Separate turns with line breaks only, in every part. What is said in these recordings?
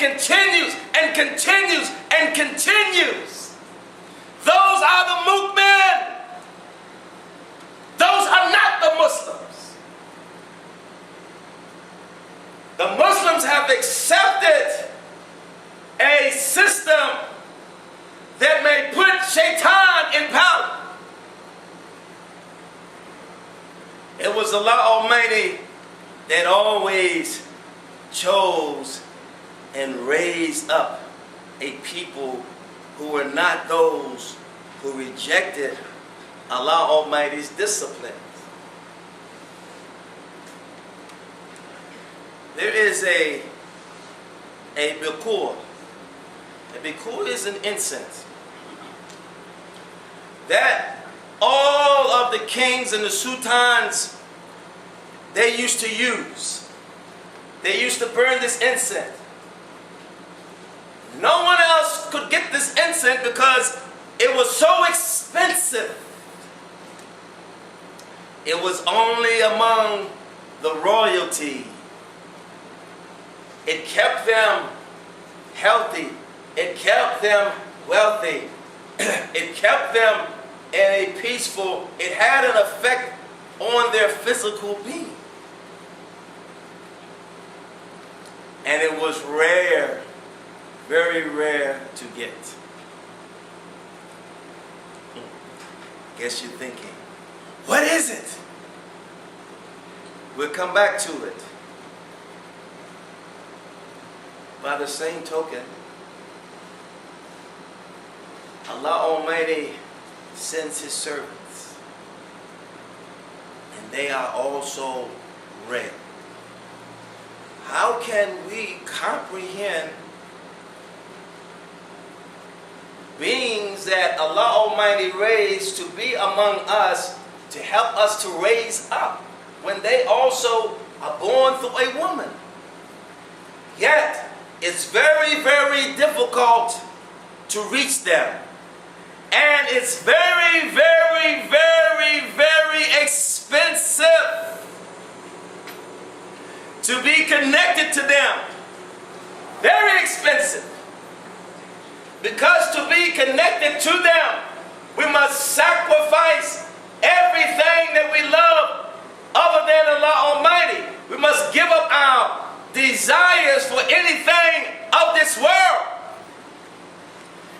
continues and continues and continues. Those are the movement. Those are not the Muslims. The Muslims have accepted a system that may put Shaitan in power. It was Allah Almighty that always chose and raised up a people who were not those who rejected Allah Almighty's discipline. There is a bikur. A bikur is an incense that all of the kings and the sultans, they used to use. They used to burn this incense. No one else could get this incense because it was so expensive. It was only among the royalty. It kept them healthy. It kept them wealthy. It kept them in a peaceful, it had an effect on their physical being. And it was rare, very rare to get. Guess you're thinking, what is it? We'll come back to it. By the same token, Allah Almighty sends His servants, and they are also rare. How can we comprehend beings that Allah Almighty raised to be among us, to help us to raise up, when they also are born through a woman? Yet, it's very, very difficult to reach them. And it's very, very, very, very expensive to be connected to them. Very expensive. Because to be connected to them, we must sacrifice everything that we love other than Allah Almighty. We must give up our desires for anything of this world.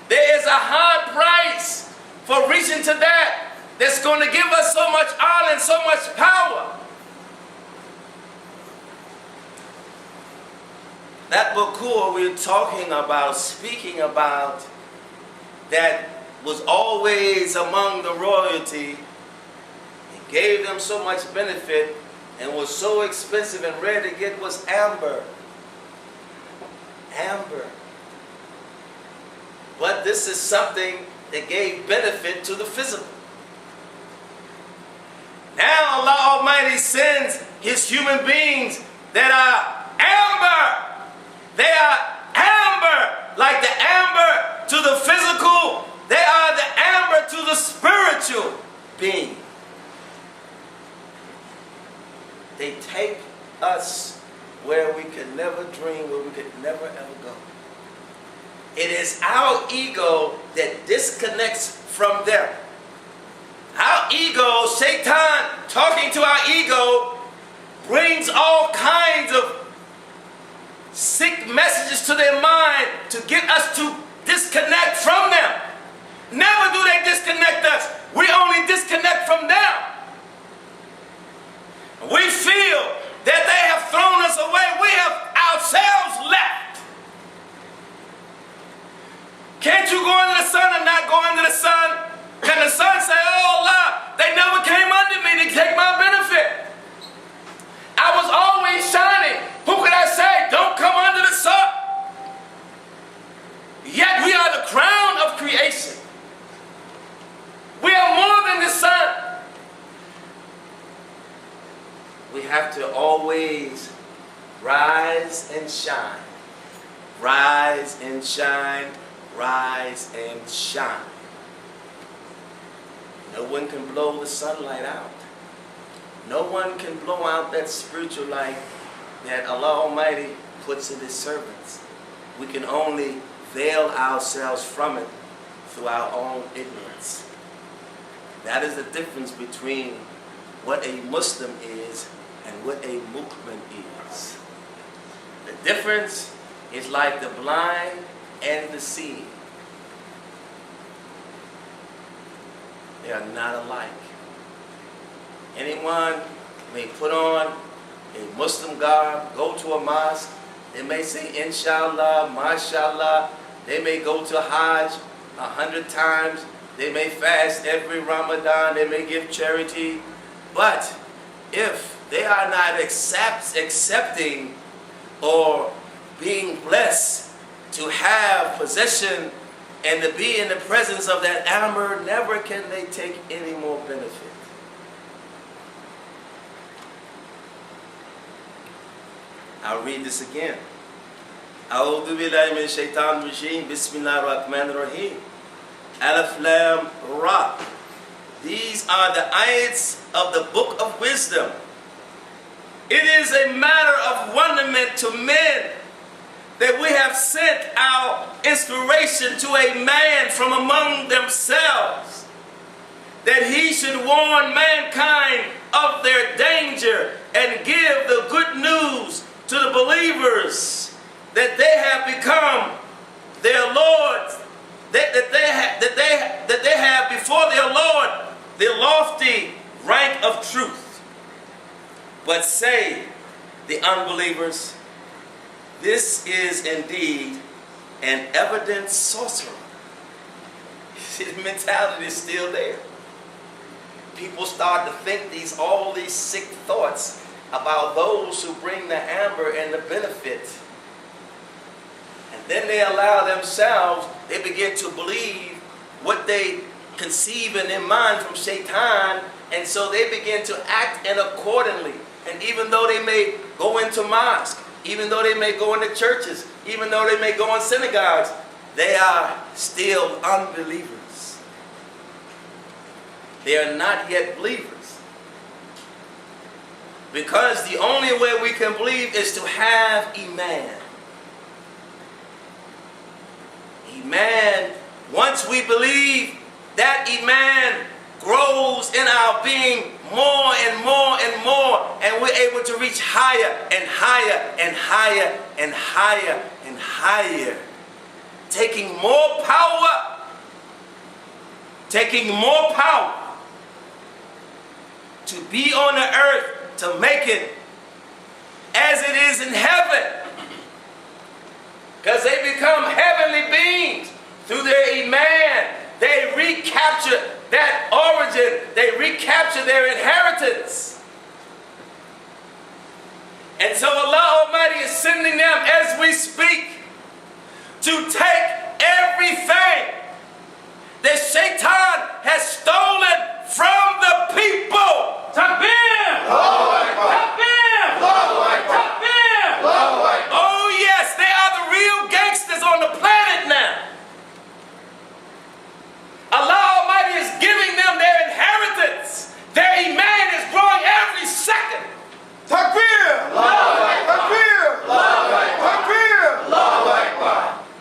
There is a high price for reaching to that that's going to give us so much honor and so much power. That bukur we're talking about, speaking about, that was always among the royalty, it gave them so much benefit and was so expensive and rare to get, was amber. Amber. But this is something that gave benefit to the physical. Now Allah Almighty sends His human beings that are amber. They are amber, like the amber to the physical. They are the amber to the spiritual being. They take us where we could never dream, where we could never ever go. It is our ego that disconnects from them. Our ego, Shaitan, talking to our ego, brings all kinds of sick messages to their mind to get us to disconnect from them. Never do they disconnect us. We only disconnect from them. We feel that they have thrown us away. We have ourselves left. Can't you go into the sun and not go into the sun? Can the sun say, oh Allah, they never came under me to take my benefit? I was always shining. Who could I say, don't come under the sun? Yet we are the crown of creation. We are more than the sun. We have to always rise and shine. Rise and shine. Rise and shine. No one can blow the sunlight out. No one can blow out that spiritual light that Allah Almighty puts in His servants. we can only veil ourselves from it through our own ignorance. That is the difference between what a Muslim is and what a mu'min is. The difference is like the blind and the seeing. They are not alike. Anyone may put on a Muslim garb, go to a mosque, they may say inshallah, mashallah, they may go to Hajj 100 times, they may fast every Ramadan, they may give charity, but if they are not accepting or being blessed to have possession and to be in the presence of that amber, never can they take any more benefit. I'll read this again. A'udhu billahi min shaitan rajim. Bismillahir Rahmanir Rahim. Alif Lam Ra. These are the ayats of the book of wisdom. It is a matter of wonderment to men that we have sent our inspiration to a man from among themselves, that he should warn mankind of their danger and give the good news to the believers that they have become their Lord, that they have before their Lord the lofty rank of truth. But say, the unbelievers, this is indeed an evident sorcerer. See, the mentality is still there. People start to think all these sick thoughts about those who bring the amber and the benefit. And then they allow themselves, they begin to believe what they conceive in their mind from Shaitan, and so they begin to act in accordingly. And even though they may go into mosque, even though they may go into churches, even though they may go in synagogues, they are still unbelievers. They are not yet believers. Because the only way we can believe is to have Iman. Iman, once we believe, that Iman grows in our being more and more and more, and we're able to reach higher and higher and higher and higher and higher, taking more power to be on the earth, to make it as it is in heaven. Because they become heavenly beings through their Iman. They recapture that origin. They recapture their inheritance. And so Allah Almighty is sending them as we speak to take everything that Shaitan has stolen from the people. Takbir! Takbir! Takbir! Oh yes, they are the real gangsters on the planet now. Allah Almighty is giving them their inheritance. Their Iman is growing every second. Takbir! Takbir! Takbir!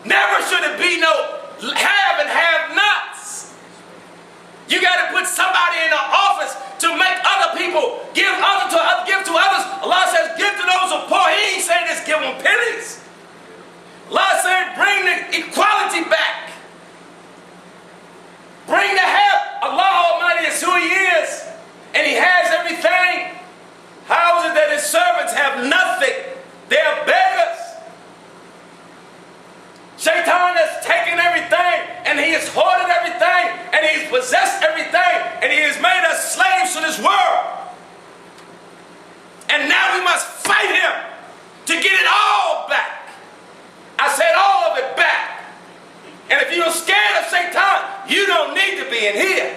Never should it be no have and have nots. You got to put somebody in the office to make other people give to others. Allah says, give to those who are poor. He ain't saying just give them pennies. Allah said, bring the equality back. Bring the help. Allah Almighty is who He is, and He has everything. How is it that His servants have nothing? They are beggars. Shaitan has taken everything, and he has hoarded everything, and he's possessed everything, and he has made us slaves to this world. And now we must fight him to get it all back. I said all of it back. And if you're scared of Shaitan, you don't need to be in here.